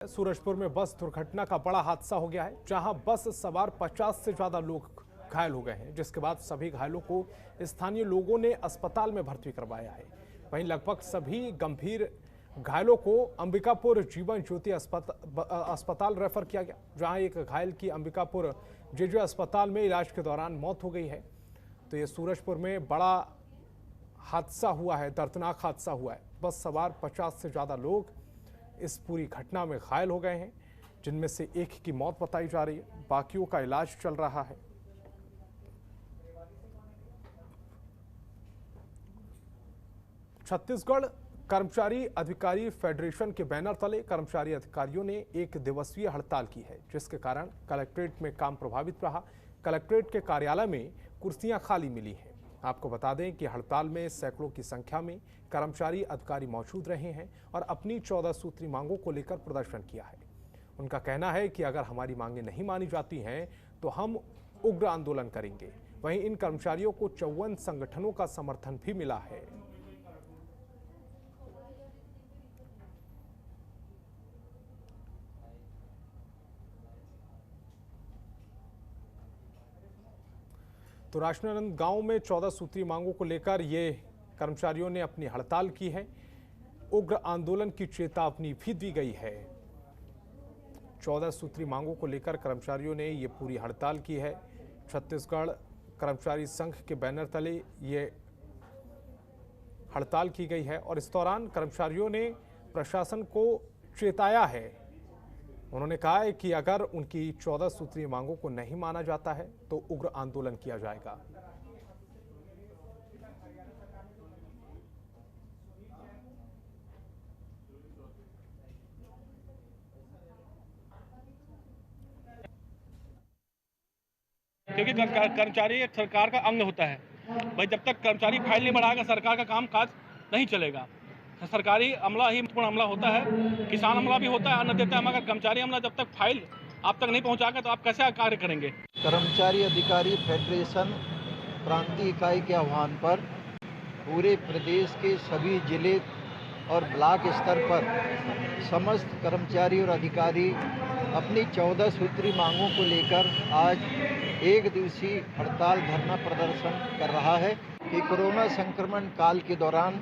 सूरजपुर में बस दुर्घटना का बड़ा हादसा हो गया है, जहां बस सवार 50 से ज्यादा लोग घायल हो गए हैं, जिसके बाद सभी घायलों को स्थानीय लोगों ने अस्पताल में भर्ती करवाया है। वहीं लगभग सभी गंभीर घायलों को अंबिकापुर जीवन ज्योति अस्पताल रेफर किया गया, जहां एक घायल की अंबिकापुर जेजे अस्पताल में इलाज के दौरान मौत हो गई है। तो ये सूरजपुर में बड़ा हादसा हुआ है, दर्दनाक हादसा हुआ है। बस सवार 50 से ज्यादा लोग इस पूरी घटना में घायल हो गए हैं, जिनमें से एक की मौत बताई जा रही है, बाकियों का इलाज चल रहा है। छत्तीसगढ़ कर्मचारी अधिकारी फेडरेशन के बैनर तले कर्मचारी अधिकारियों ने एक दिवसीय हड़ताल की है, जिसके कारण कलेक्ट्रेट में काम प्रभावित रहा। कलेक्ट्रेट के कार्यालय में कुर्सियां खाली मिली हैं। आपको बता दें कि हड़ताल में सैकड़ों की संख्या में कर्मचारी अधिकारी मौजूद रहे हैं और अपनी 14 सूत्री मांगों को लेकर प्रदर्शन किया है। उनका कहना है कि अगर हमारी मांगें नहीं मानी जाती हैं तो हम उग्र आंदोलन करेंगे। वहीं इन कर्मचारियों को 54 संगठनों का समर्थन भी मिला है। तो राजनांदगांव में 14 सूत्री मांगों को लेकर ये कर्मचारियों ने अपनी हड़ताल की है। उग्र आंदोलन की चेतावनी भी दी गई है। 14 सूत्री मांगों को लेकर कर्मचारियों ने ये पूरी हड़ताल की है। छत्तीसगढ़ कर्मचारी संघ के बैनर तले ये हड़ताल की गई है और इस दौरान कर्मचारियों ने प्रशासन को चेताया है। उन्होंने कहा है कि अगर उनकी 14 सूत्रीय मांगों को नहीं माना जाता है तो उग्र आंदोलन किया जाएगा। क्योंकि कर्मचारी एक सरकार का अंग होता है भाई। जब तक कर्मचारी फाइल नहीं बढ़ाएगा सरकार का काम काज नहीं चलेगा। सरकारी अमला ही महत्वपूर्ण अमला होता है, किसान अमला भी होता है, अन्न देता है, मगर कर्मचारी अमला जब तक फाइल आप तक नहीं पहुंचाएगा तो आप कैसे कार्य करेंगे। कर्मचारी अधिकारी फेडरेशन प्रांतीय इकाई के आह्वान पर पूरे प्रदेश के सभी जिले और ब्लॉक स्तर पर समस्त कर्मचारी और अधिकारी अपनी 14 सूत्री मांगों को लेकर आज एक दिवसीय हड़ताल धरना प्रदर्शन कर रहा है कि कोरोना संक्रमण काल के दौरान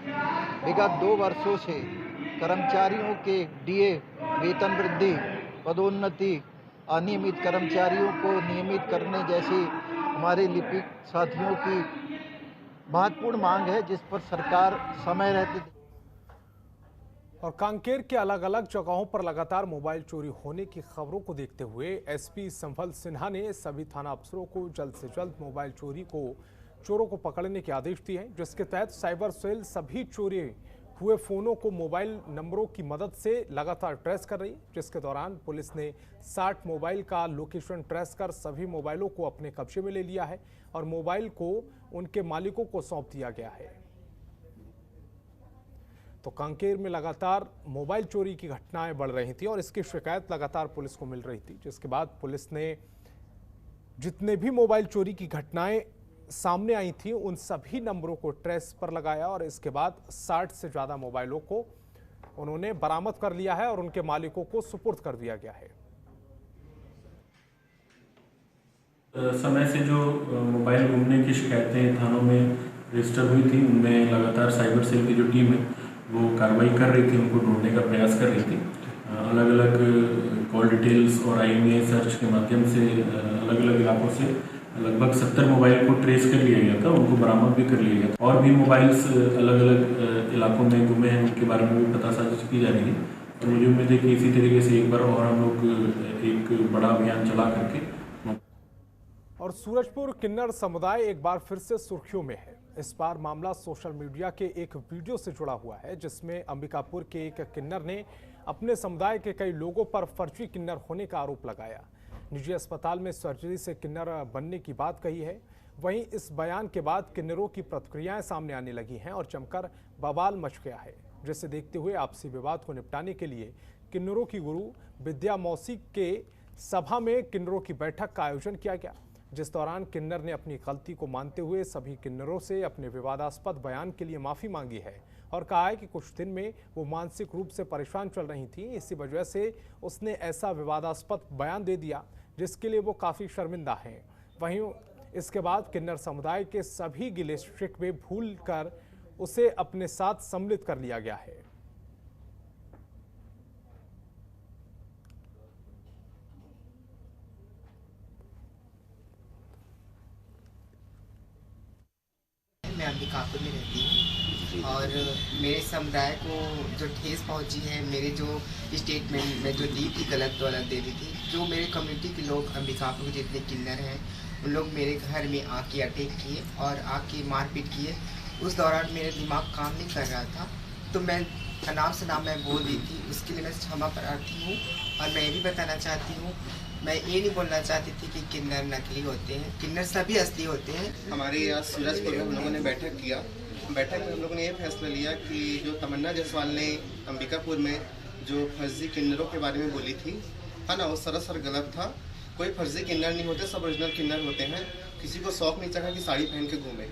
विगत 2 वर्षों से कर्मचारियों के डीए, वेतन वृद्धि, पदोन्नति, अनियमित कर्मचारियों को नियमित करने जैसी हमारे लिपिक साथियों की महत्वपूर्ण मांग है, जिस पर सरकार समय रहते। और कांकेर के अलग अलग जगहों पर लगातार मोबाइल चोरी होने की खबरों को देखते हुए एसपी संभल सिन्हा ने सभी थाना अफसरों को जल्द से जल्द मोबाइल चोरों को पकड़ने के आदेश दिए हैं, जिसके तहत साइबर सेल सभी चोरी हुए फोनों को मोबाइल नंबरों की मदद से लगातार ट्रेस कर रही है। जिसके दौरान पुलिस ने 60 मोबाइल का लोकेशन ट्रेस कर सभी मोबाइलों को अपने कब्जे में ले लिया है और मोबाइल को उनके मालिकों को सौंप दिया गया है। तो कांकेर में लगातार मोबाइल चोरी की घटनाएं बढ़ रही थी और इसकी शिकायत लगातार पुलिस को मिल रही थी, जिसके बाद पुलिस ने जितने भी मोबाइल चोरी की घटनाएं सामने आई थी उन सभी नंबरों को ट्रेस पर लगाया और इसके बाद 60 से ज्यादा मोबाइलों को उन्होंने बरामद कर लिया है और उनके मालिकों को सुपुर्द कर दिया गया है। समय से जो मोबाइल घूमने की शिकायतें थानों में रजिस्टर हुई थी, उनमें लगातार साइबर सेल की जो टीम है वो कार्रवाई कर रही थी, उनको ढूंढने का प्रयास कर रही थी। अलग अलग कॉल डिटेल्स और IMEI सर्च के माध्यम से अलग अलग इलाकों से लगभग 70 मोबाइल को ट्रेस कर लिया गया था, उनको बरामद भी कर लिया गया था। और भी मोबाइल्स अलग अलग इलाकों में गुमे हैं, उनके बारे में भी पतासाजी की जा रही है और मुझे उम्मीद है कि इसी तरीके से एक बार और हम लोग एक बड़ा अभियान चला करके। और सूरजपुर किन्नर समुदाय एक बार फिर से सुर्खियों में है। इस बार मामला सोशल मीडिया के एक वीडियो से जुड़ा हुआ है, जिसमें अंबिकापुर के एक किन्नर ने अपने समुदाय के कई लोगों पर फर्जी किन्नर होने का आरोप लगाया। निजी अस्पताल में सर्जरी से किन्नर बनने की बात कही है। वहीं इस बयान के बाद किन्नरों की प्रतिक्रियाएं सामने आने लगी हैं और जमकर बवाल मच गया है, जिसे देखते हुए आपसी विवाद को निपटाने के लिए किन्नरों की गुरु विद्या मौसी के सभा में किन्नरों की बैठक का आयोजन किया गया, जिस दौरान किन्नर ने अपनी गलती को मानते हुए सभी किन्नरों से अपने विवादास्पद बयान के लिए माफी मांगी है और कहा है कि कुछ दिन में वो मानसिक रूप से परेशान चल रही थी। इसी वजह से उसने ऐसा विवादास्पद बयान दे दिया जिसके लिए वो काफ़ी शर्मिंदा हैं। वहीं इसके बाद किन्नर समुदाय के सभी गिले शिकवे भूल कर उसे अपने साथ सम्मिलित कर लिया गया है। मैं अंबिकापुर में रहती हूँ और मेरे समुदाय को जो ठेस पहुँची है, मेरे जो स्टेटमेंट में जो दी थी गलत दी थी, जो मेरे कम्युनिटी के लोग अंबिकापुर के जितने किन्नर हैं उन लोग मेरे घर में आके अटैक किए और आके मारपीट किए। उस दौरान मेरा दिमाग काम नहीं कर रहा था, तो मैं नाम से नाम मैं बोल दी थी। उसके लिए मैं क्षमा प्रार्थी हूँ और मैं ये भी बताना चाहती हूँ, मैं ये नहीं बोलना चाहती थी कि किन्नर नकली होते हैं, किन्नर सभी असली होते हैं। हमारे यहाँ सूरजपुर में हम लोगों ने बैठक किया। बैठक में हम लोगों ने ये फैसला लिया कि जो तमन्ना जायसवाल ने अंबिकापुर में जो फर्जी किन्नरों के बारे में बोली थी, है ना, वो सरासर गलत था। कोई फर्जी किन्नर नहीं होते, सब ओरिजिनल किन्नर होते हैं। किसी को शौक नहीं चढ़ा कि साड़ी पहन के घूमे।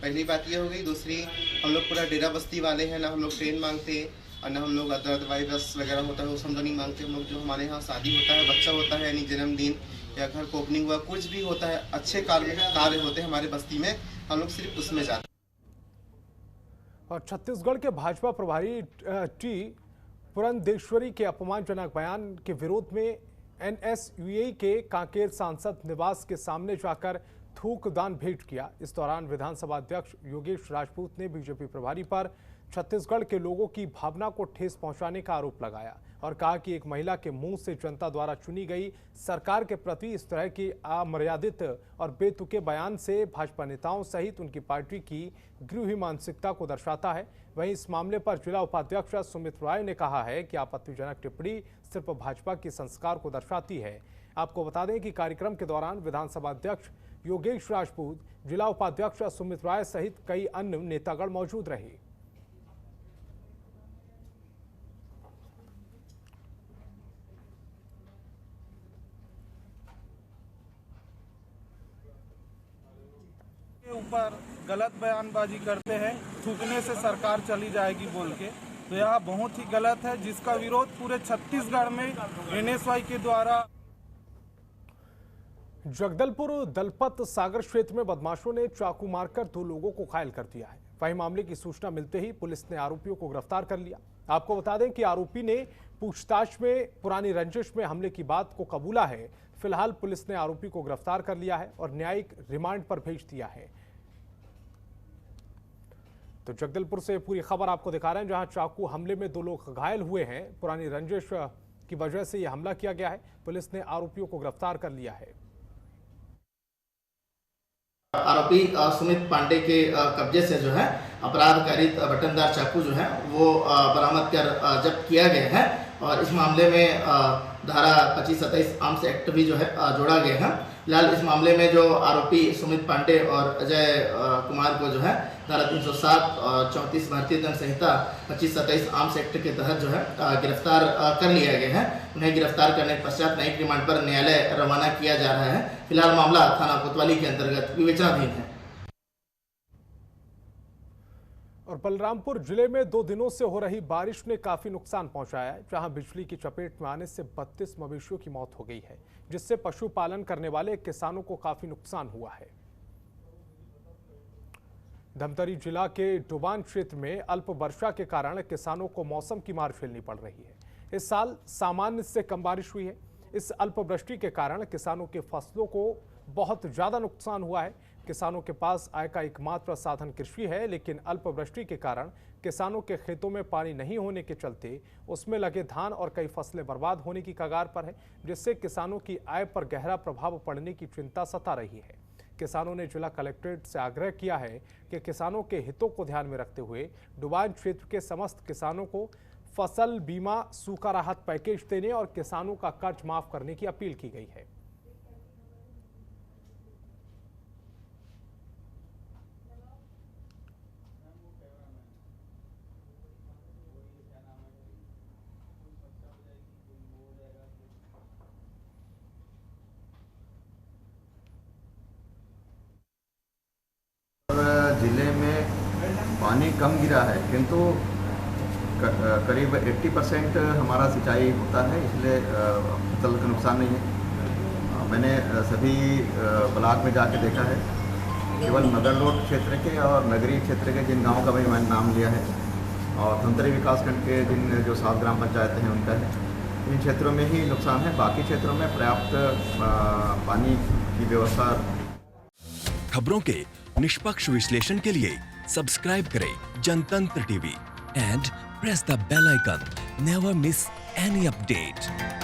पहली बात ये हो गई। दूसरी, हम लोग पूरा डेरा बस्ती वाले हैं, ना हम लोग ट्रेन मांगते और ना हम लोग अदरवाइज बस वगैरह होता है वो सब नहीं मांगते। हम लोग जो हमारे यहाँ शादी होता है, बच्चा होता है, यानी जन्मदिन या घर को ओपनिंग हुआ, कुछ भी होता है, अच्छे कार्य होते हैं हमारे बस्ती में, हम लोग सिर्फ उसमें जाते हैं। और छत्तीसगढ़ के भाजपा प्रभारी टी पुरंदेश्वरी के अपमानजनक बयान के विरोध में एनएसयूए के कांकेर सांसद निवास के सामने जाकर थूकदान भेंट किया। इस दौरान विधानसभा अध्यक्ष योगेश राजपूत ने बीजेपी प्रभारी पर छत्तीसगढ़ के लोगों की भावना को ठेस पहुंचाने का आरोप लगाया और कहा कि एक महिला के मुंह से जनता द्वारा चुनी गई सरकार के प्रति इस तरह की अमर्यादित और बेतुके बयान से भाजपा नेताओं सहित उनकी पार्टी की गृही मानसिकता को दर्शाता है। वहीं इस मामले पर जिला उपाध्यक्ष सुमित राय ने कहा है कि आपत्तिजनक टिप्पणी सिर्फ भाजपा की संस्कार को दर्शाती है। आपको बता दें कि कार्यक्रम के दौरान विधानसभा अध्यक्ष योगेश राजपूत, जिला उपाध्यक्ष सुमित राय सहित कई अन्य नेतागण मौजूद रहे। ऊपर गलत बयानबाजी करते हैं, थूकने से सरकार चली जाएगी बोल के, तो यह बहुत ही गलत है, जिसका विरोध पूरे छत्तीसगढ़ में एनएसयूए के द्वारा। जगदलपुर दलपत सागर क्षेत्र में बदमाशों ने चाकू मारकर 2 लोगों को घायल कर दिया है। वहीं मामले की सूचना मिलते ही पुलिस ने आरोपियों को गिरफ्तार कर लिया। आपको बता दें कि आरोपी ने पूछताछ में पुरानी रंजिश में हमले की बात को कबूला है। फिलहाल पुलिस ने आरोपी को गिरफ्तार कर लिया है और न्यायिक रिमांड पर भेज दिया है। तो जगदलपुर से पूरी खबर आपको दिखा रहे हैं, जहां चाकू हमले में 2 लोग घायल हुए हैं। पुरानी रंजिश की वजह से यह हमला किया गया है। पुलिस ने आरोपियों को गिरफ्तार कर लिया है। आरोपी सुमित पांडे के कब्जे से जो है अपराधकारित बटनदार चाकू जो है वो बरामद कर जब्त किया गया है और इस मामले में धारा 25-27 आर्म्स एक्ट भी जो है जोड़ा गया है। फिलहाल इस मामले में जो आरोपी सुमित पांडे और अजय कुमार को जो है धारा 307 और 34 भारतीय दंड संहिता 25-27 आर्म्स एक्ट के तहत जो है गिरफ्तार कर लिया गया है। उन्हें गिरफ्तार करने के पश्चात न्यायिक रिमांड पर न्यायालय रवाना किया जा रहा है। फिलहाल मामला थाना कोतवाली के अंतर्गत विवेचनाधीन है। और बलरामपुर जिले में 2 दिनों से हो रही बारिश ने काफी नुकसान पहुंचाया है, जहां बिजली की चपेट में आने से 32 मवेशियों की मौत हो गई है, जिससे पशुपालन करने वाले किसानों को काफी नुकसान हुआ है। धमतरी जिला के डुबान क्षेत्र में अल्प वर्षा के कारण किसानों को मौसम की मार झेलनी पड़ रही है। इस साल सामान्य से कम बारिश हुई है। इस अल्प वृष्टि के कारण किसानों के फसलों को बहुत ज्यादा नुकसान हुआ है। किसानों के पास आय का एकमात्र साधन कृषि है, लेकिन अल्प वृष्टि के कारण किसानों के खेतों में पानी नहीं होने के चलते उसमें लगे धान और कई फसलें बर्बाद होने की कगार पर है, जिससे किसानों की आय पर गहरा प्रभाव पड़ने की चिंता सता रही है। किसानों ने जिला कलेक्ट्रेट से आग्रह किया है कि किसानों के हितों को ध्यान में रखते हुए डुबान क्षेत्र के समस्त किसानों को फसल बीमा, सूखा राहत पैकेज देने और किसानों का कर्ज माफ करने की अपील की गई है। जिले में पानी कम गिरा है, किंतु करीब 80% हमारा सिंचाई होता है, इसलिए फसल का नुकसान नहीं है। मैंने सभी ब्लॉक में जाके देखा है, केवल नगरलोट क्षेत्र के और नगरीय क्षेत्र के जिन गाँव का भी मैंने नाम लिया है और धमतरी विकासखंड के जिन जो 7 ग्राम पंचायतें हैं उनका है, इन क्षेत्रों में ही नुकसान है। बाकी क्षेत्रों में पर्याप्त पानी की व्यवस्था। खबरों के निष्पक्ष विश्लेषण के लिए सब्सक्राइब करें Jantantra TV and press the bell icon. Never miss any update.